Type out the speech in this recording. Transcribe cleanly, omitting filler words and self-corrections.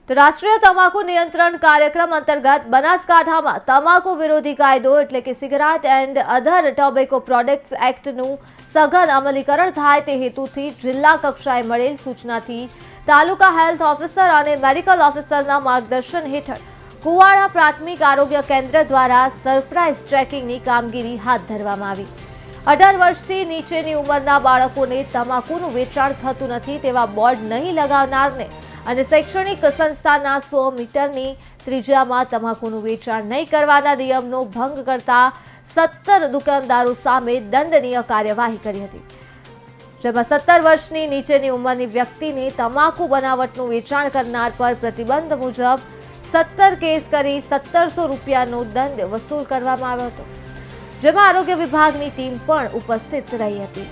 તો રાષ્ટ્રીય તમાકુ નિયંત્રણ કાર્યક્રમ અંતર્ગત બનાસકાંઠામાં તમાકુ વિરોધી કાયદો એટલે કે cigarette and other tobacco products એક્ટનું સઘન અમલીકરણ થાય તે હેતુથી જિલ્લા કક્ષાએ મળેલ સૂચનાથી તાલુકા હેલ્થ ઓફિસર અને મેડિકલ ઓફિસરના માર્ગદર્શન હેઠળ કુવાડા પ્રાથમિક આરોગ્ય કેન્દ્ર દ્વારા સરપ્રાઇઝ ચેકિંગની કામગીરી હાથ ધરવામાં આવી। 18 વર્ષથી નીચેની ઉંમરના બાળકોને તમાકુનું વેચાણ થતું નથી તેવા બોર્ડ નહીં લગાવનારને અને શૈક્ષણિક સંસ્થાના 100 મીટરની ત્રિજ્યામાં તમાકુનું વેચાણ નહીં કરવાના નિયમનો ભંગ કરતા 17 દુકાનદારો સામે દંડનીય કાર્યવાહી કરી હતી, જેમાં 17 વર્ષની નીચેની ઉંમરની વ્યક્તિને તમાકુ બનાવટનું વેચાણ કરનાર પર પ્રતિબંધ મુજબ 17 કેસ કરી 1700 રૂપિયાનો દંડ વસૂલ કરવામાં આવ્યો હતો, જેમાં આરોગ્ય વિભાગની ટીમ પણ ઉપસ્થિત રહી હતી।